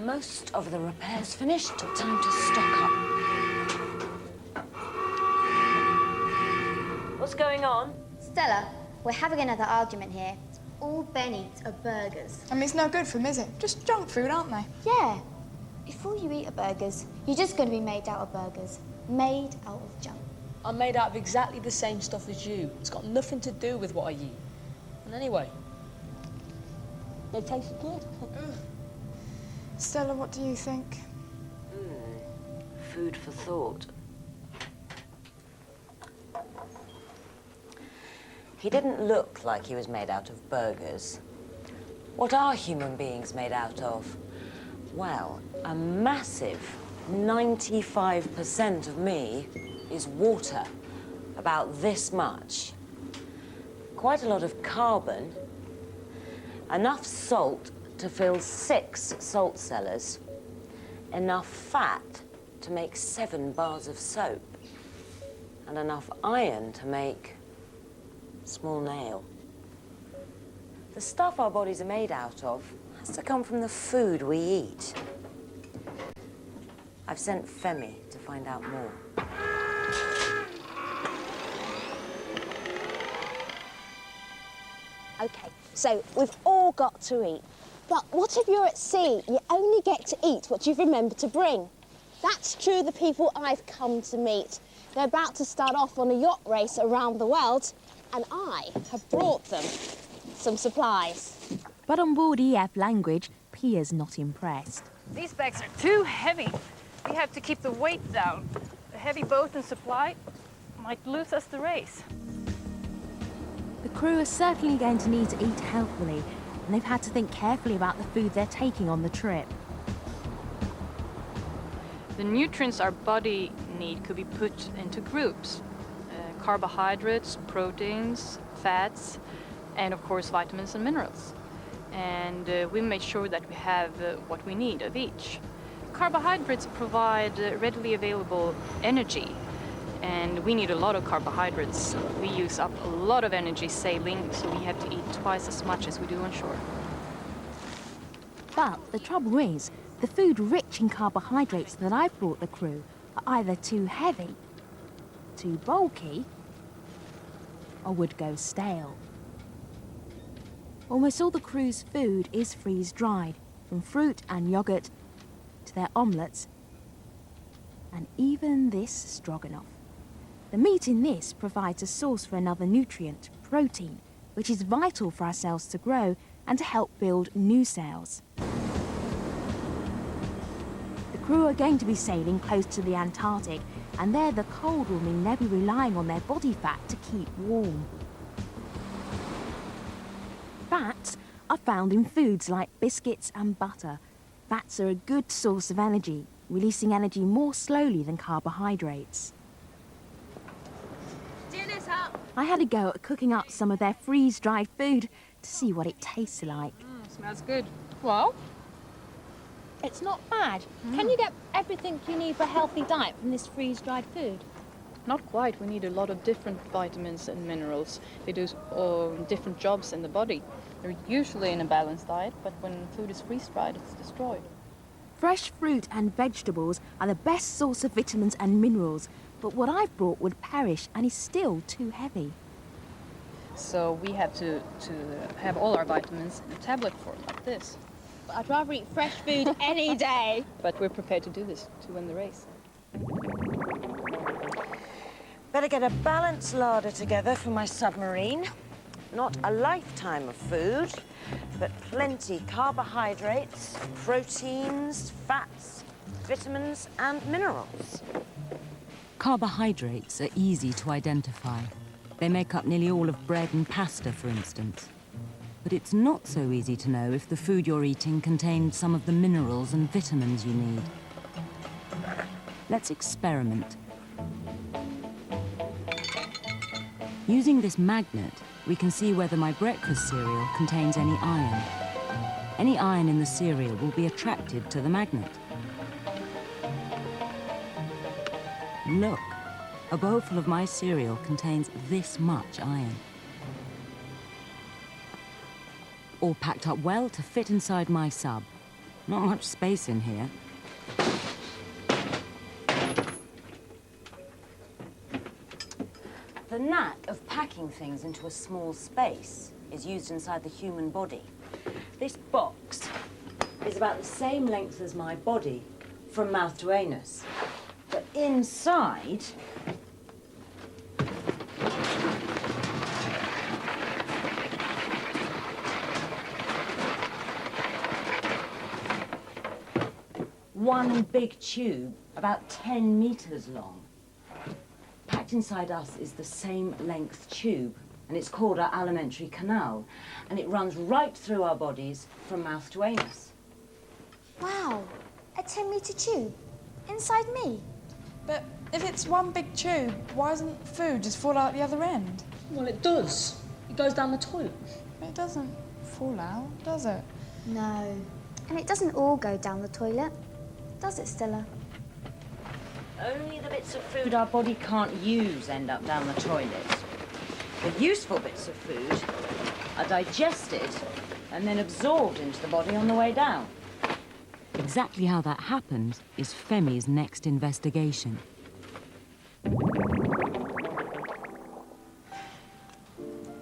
Most of the repairs finished. Time to stock up. What's going on? Stella, we're having another argument here. All Ben eats are burgers. I mean, it's no good for him, is it? Just junk food, aren't they? Yeah. If all you eat are burgers, you're just going to be made out of burgers. Made out of junk. I'm made out of exactly the same stuff as you. It's got nothing to do with what I eat. And anyway, they taste good. Stella, what do you think? Food for thought. He didn't look like he was made out of burgers. What are human beings made out of? Well, a massive 95% of me is water, about this much. Quite a lot of carbon, enough salt to fill 6 salt cellars, enough fat to make 7 bars of soap, and enough iron to make a small nail. The stuff our bodies are made out of has to come from the food we eat. I've sent Femi to find out more. OK, so we've all got to eat. But what if you're at sea? You only get to eat what you've remembered to bring. That's true of the people I've come to meet. They're about to start off on a yacht race around the world, and I have brought them some supplies. But on board EF Language, Pia's not impressed. These bags are too heavy. We have to keep the weight down. A heavy boat and supply might lose us the race. The crew are certainly going to need to eat healthily, and they've had to think carefully about the food they're taking on the trip. The nutrients our body need could be put into groups. Carbohydrates, proteins, fats, and of course vitamins and minerals. And we made sure that we have what we need of each. Carbohydrates provide readily available energy, and we need a lot of carbohydrates. We use up a lot of energy sailing, so we have to eat twice as much as we do on shore. But the trouble is, the food rich in carbohydrates that I've brought the crew are either too heavy, too bulky, or would go stale. Almost all the crew's food is freeze-dried, from fruit and yoghurt to their omelettes, and even this stroganoff. The meat in this provides a source for another nutrient, protein, which is vital for our cells to grow and to help build new cells. The crew are going to be sailing close to the Antarctic, and there the cold will mean they'll be relying on their body fat to keep warm. Fats are found in foods like biscuits and butter. Fats are a good source of energy, releasing energy more slowly than carbohydrates. I had a go at cooking up some of their freeze-dried food to see what it tastes like. Smells good. Well, It's not bad. Can you get everything you need for a healthy diet from this freeze-dried food? not quite. We need a lot of different vitamins and minerals. They do different jobs in the body. They're usually in a balanced diet, but when food is freeze-dried, it's destroyed. Fresh fruit and vegetables are the best source of vitamins and minerals, but what I've brought would perish and is still too heavy. So we have to have all our vitamins in a tablet form like this. I'd rather eat fresh food any day. But we're prepared to do this to win the race. Better get a balanced larder together for my submarine. Not a lifetime of food, but plenty carbohydrates, proteins, fats, vitamins, and minerals. Carbohydrates are easy to identify. They make up nearly all of bread and pasta, for instance. But it's not so easy to know if the food you're eating contains some of the minerals and vitamins you need. Let's experiment. Using this magnet, we can see whether my breakfast cereal contains any iron. Any iron in the cereal will be attracted to the magnet. Look, a bowlful of my cereal contains this much iron. All packed up well to fit inside my sub. Not much space in here. The knack of packing things into a small space is used inside the human body. This box is about the same length as my body from mouth to anus. But inside, one big tube about 10 meters long. Packed inside us is the same length tube, and it's called our alimentary canal, and it runs right through our bodies from mouth to anus. Wow, a 10-metre tube inside me. But if it's one big tube, why doesn't food just fall out the other end? Well, it does. It goes down the toilet. It doesn't fall out, does it? No. And it doesn't all go down the toilet, does it, Stella? Only the bits of food our body can't use end up down the toilet. The useful bits of food are digested and then absorbed into the body on the way down. Exactly how that happens is Femi's next investigation.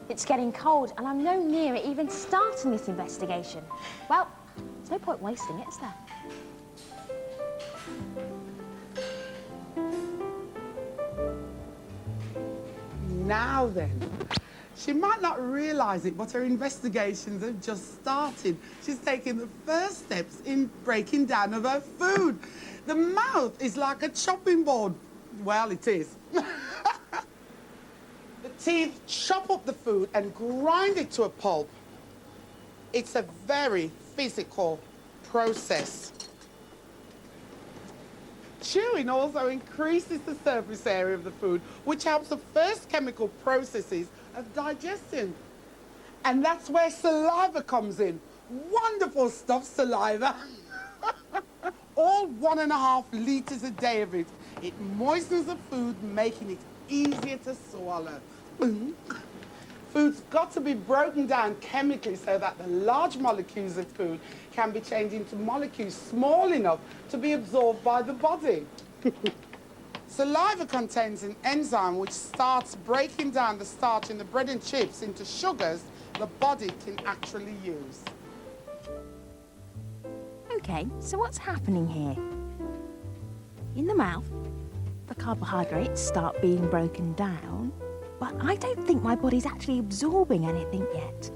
It's getting cold, and I'm no nearer even starting this investigation. Well, there's no point wasting it, is there? Now then, she might not realise it, but her investigations have just started. She's taking the first steps in breaking down of her food. The mouth is like a chopping board. Well, it is. The teeth chop up the food and grind it to a pulp. It's a very physical process. Chewing also increases the surface area of the food, which helps the first chemical processes of digestion. And that's where saliva comes in. Wonderful stuff, saliva. All 1.5 litres a day of it. It moistens the food, making it easier to swallow. Food's got to be broken down chemically so that the large molecules of food can be changed into molecules small enough to be absorbed by the body. Saliva contains an enzyme which starts breaking down the starch in the bread and chips into sugars the body can actually use. OK, so what's happening here? In the mouth, the carbohydrates start being broken down, but I don't think my body's actually absorbing anything yet.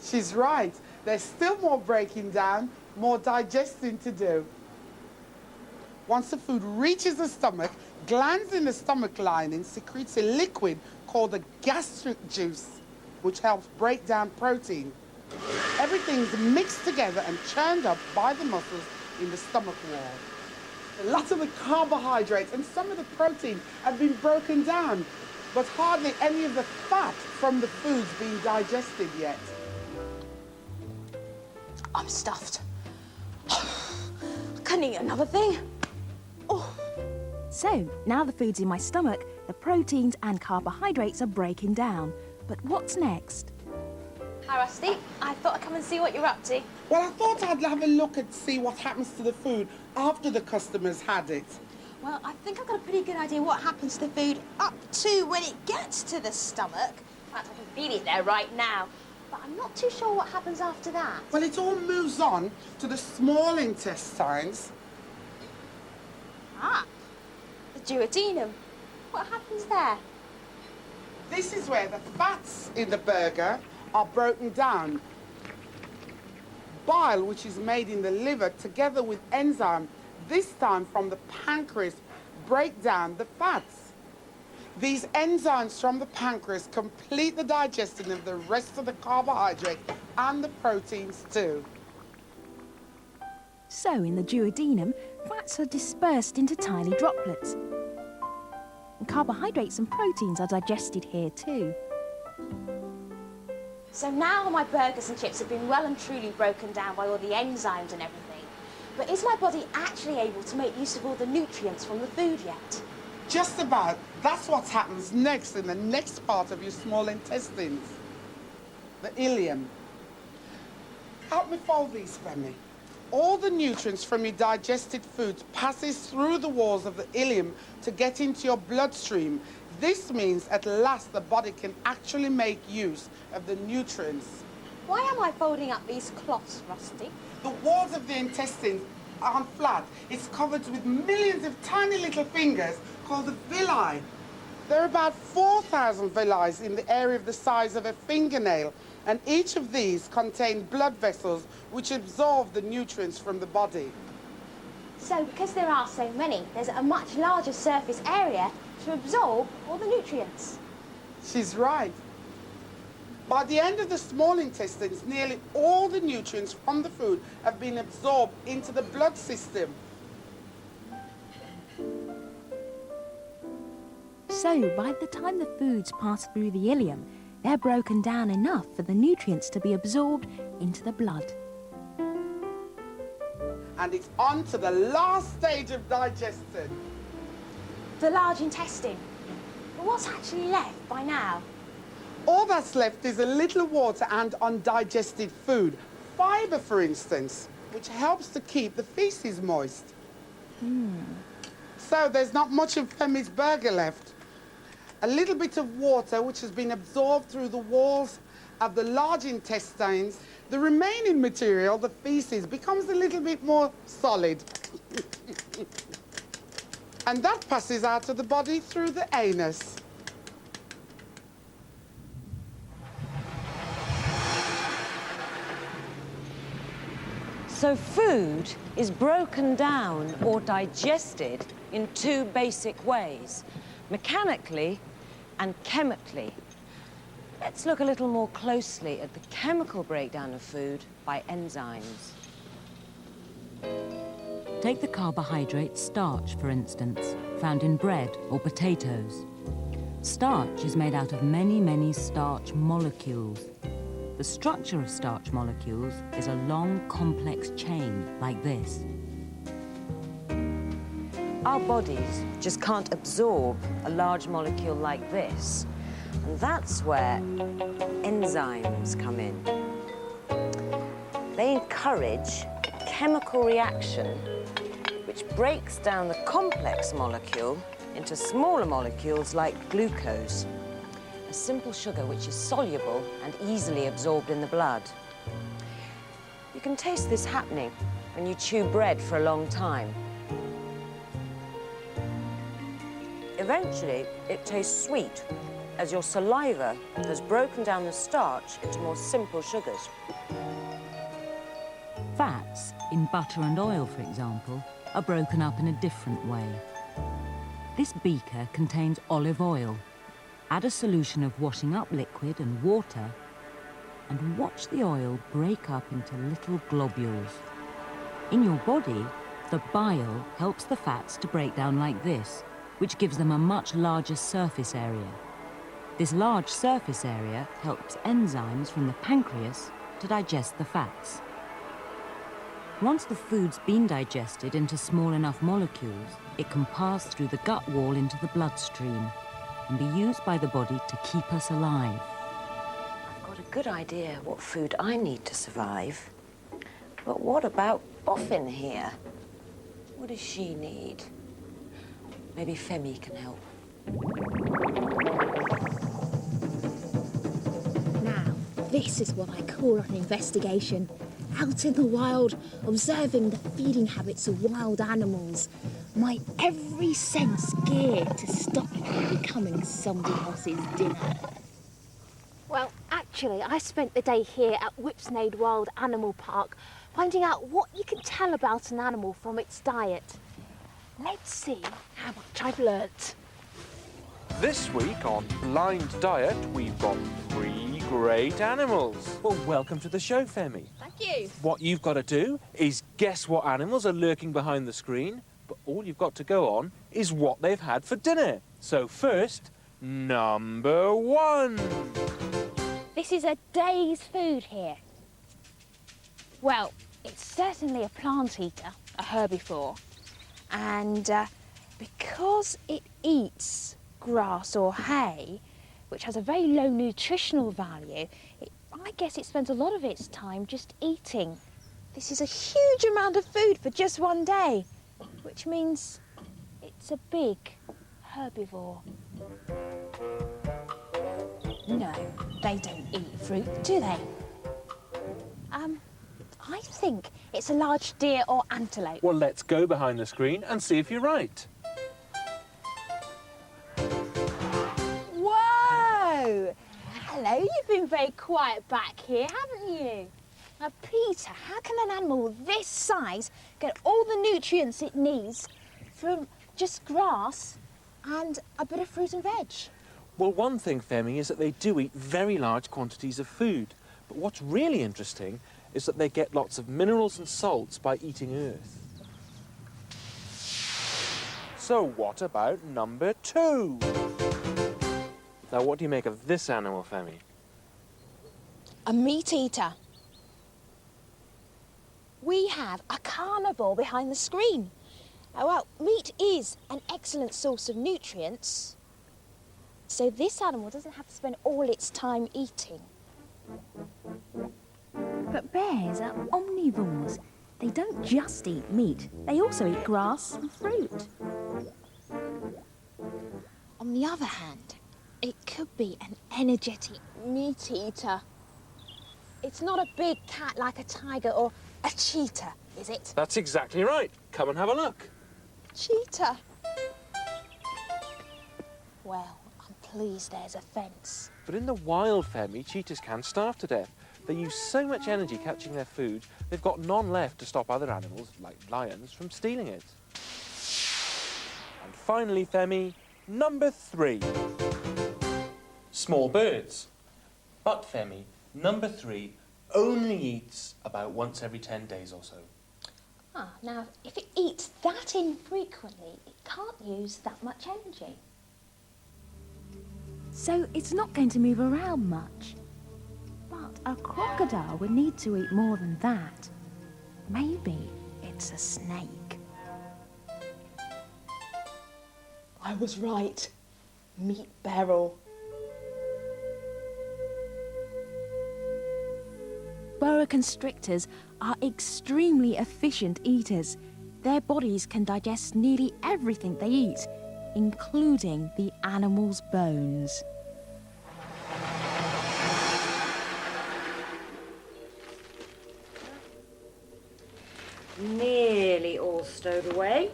She's right. There's still more breaking down, more digesting to do. Once the food reaches the stomach, glands in the stomach lining secretes a liquid called the gastric juice, which helps break down protein. Everything's mixed together and churned up by the muscles in the stomach wall. A lot of the carbohydrates and some of the protein have been broken down, but hardly any of the fat from the food's being digested yet. I'm stuffed. I couldn't eat another thing. Oh. So, now the food's in my stomach, the proteins and carbohydrates are breaking down. But what's next? Hi, Rusty. I thought I'd come and see what you're up to. Well, I thought I'd have a look and see what happens to the food after the customers had it. Well, I think I've got a pretty good idea what happens to the food up to when it gets to the stomach. In fact, I can feel it there right now. But I'm not too sure what happens after that. Well, it all moves on to the small intestines. Ah, the duodenum. What happens there? This is where the fats in the burger are broken down. Bile, which is made in the liver, together with enzyme, this time from the pancreas, break down the fats. These enzymes from the pancreas complete the digestion of the rest of the carbohydrate and the proteins too. So, in the duodenum, fats are dispersed into tiny droplets. And carbohydrates and proteins are digested here too. So now my burgers and chips have been well and truly broken down by all the enzymes and everything. But is my body actually able to make use of all the nutrients from the food yet? Just about. That's what happens next in the next part of your small intestines, the ileum. Help me fold these, Femi. All the nutrients from your digested foods passes through the walls of the ileum to get into your bloodstream. This means at last the body can actually make use of the nutrients. Why am I folding up these cloths, Rusty? The walls of the intestines aren't flat. It's covered with millions of tiny little fingers called the villi. There are about 4,000 villi in the area of the size of a fingernail, and each of these contain blood vessels which absorb the nutrients from the body. So because there are so many, there's a much larger surface area to absorb all the nutrients. She's right. By the end of the small intestines, nearly all the nutrients from the food have been absorbed into the blood system. So, by the time the foods pass through the ileum, they're broken down enough for the nutrients to be absorbed into the blood. And it's on to the last stage of digestion. The large intestine. But what's actually left by now? All that's left is a little water and undigested food. Fibre, for instance, which helps to keep the feces moist. So there's not much of Femi's burger left. A little bit of water which has been absorbed through the walls of the large intestines. The remaining material, the feces, becomes a little bit more solid. And that passes out of the body through the anus. So food is broken down or digested in two basic ways, mechanically and chemically. Let's look a little more closely at the chemical breakdown of food by enzymes. Take the carbohydrate starch, for instance, found in bread or potatoes. Starch is made out of many, many starch molecules. The structure of starch molecules is a long, complex chain like this. Our bodies just can't absorb a large molecule like this. And that's where enzymes come in. They encourage a chemical reaction which breaks down the complex molecule into smaller molecules like glucose, a simple sugar which is soluble and easily absorbed in the blood. You can taste this happening when you chew bread for a long time. Eventually, it tastes sweet, as your saliva has broken down the starch into more simple sugars. Fats, in butter and oil, for example, are broken up in a different way. This beaker contains olive oil. Add a solution of washing up liquid and water, and watch the oil break up into little globules. In your body, the bile helps the fats to break down like this, which gives them a much larger surface area. This large surface area helps enzymes from the pancreas to digest the fats. Once the food's been digested into small enough molecules, it can pass through the gut wall into the bloodstream and be used by the body to keep us alive. I've got a good idea what food I need to survive. But what about Boffin here? What does she need? Maybe Femi can help. Now, this is what I call an investigation. Out in the wild, observing the feeding habits of wild animals. My every sense geared to stop it from becoming somebody else's dinner. Well, actually, I spent the day here at Whipsnade Wild Animal Park finding out what you can tell about an animal from its diet. Let's see how much I've learnt. This week on Blind Diet, we've got 3 great animals. Well, welcome to the show, Femi. Thank you. What you've got to do is guess what animals are lurking behind the screen, but all you've got to go on is what they've had for dinner. So first, number 1. This is a day's food here. Well, it's certainly a plant eater, a herbivore. And because it eats grass or hay, which has a very low nutritional value, it I guess it spends a lot of its time just eating. This is a huge amount of food for just one day, which means it's a big herbivore. No, they don't eat fruit, do they? I think it's a large deer or antelope. Well, let's go behind the screen and see if you're right. Whoa! Hello, you've been very quiet back here, haven't you? Now, Peter, how can an animal this size get all the nutrients it needs from just grass and a bit of fruit and veg? Well, one thing, Femi, is that they do eat very large quantities of food. But what's really interesting is that they get lots of minerals and salts by eating earth. So what about number 2? Now, what do you make of this animal, Femi? A meat eater. We have a carnivore behind the screen. Oh, well, meat is an excellent source of nutrients, so this animal doesn't have to spend all its time eating. But bears are omnivores. They don't just eat meat, they also eat grass and fruit. On the other hand, it could be an energetic meat eater. It's not a big cat like a tiger or a cheetah, is it? That's exactly right. Come and have a look. Cheetah. Well, I'm pleased there's a fence. But in the wild, Femi, cheetahs can starve to death. They use so much energy catching their food, they've got none left to stop other animals, like lions, from stealing it. And finally, Femi, number 3. Small birds. But, Femi, number 3 only eats about once every 10 days or so. Ah, now, if it eats that infrequently, it can't use that much energy. So it's not going to move around much. But a crocodile would need to eat more than that. Maybe it's a snake. I was right. Meat barrel. Boa constrictors are extremely efficient eaters. Their bodies can digest nearly everything they eat, including the animal's bones. Nearly all stowed away.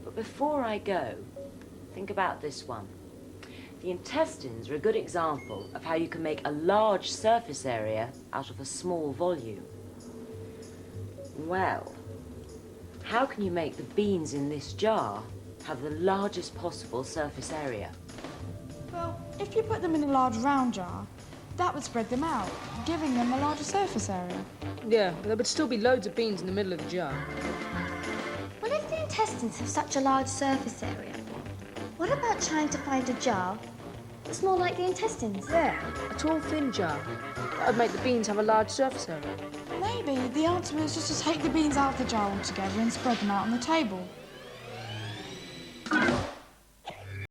But before I go, think about this one. The intestines are a good example of how you can make a large surface area out of a small volume. Well, how can you make the beans in this jar have the largest possible surface area? Well, if you put them in a large round jar, that would spread them out, giving them a larger surface area. Yeah, but there would still be loads of beans in the middle of the jar. Well, if the intestines have such a large surface area, what about trying to find a jar that's more like the intestines? Yeah, a tall, thin jar. That would make the beans have a large surface area. Maybe the answer is just to take the beans out of the jar altogether and spread them out on the table.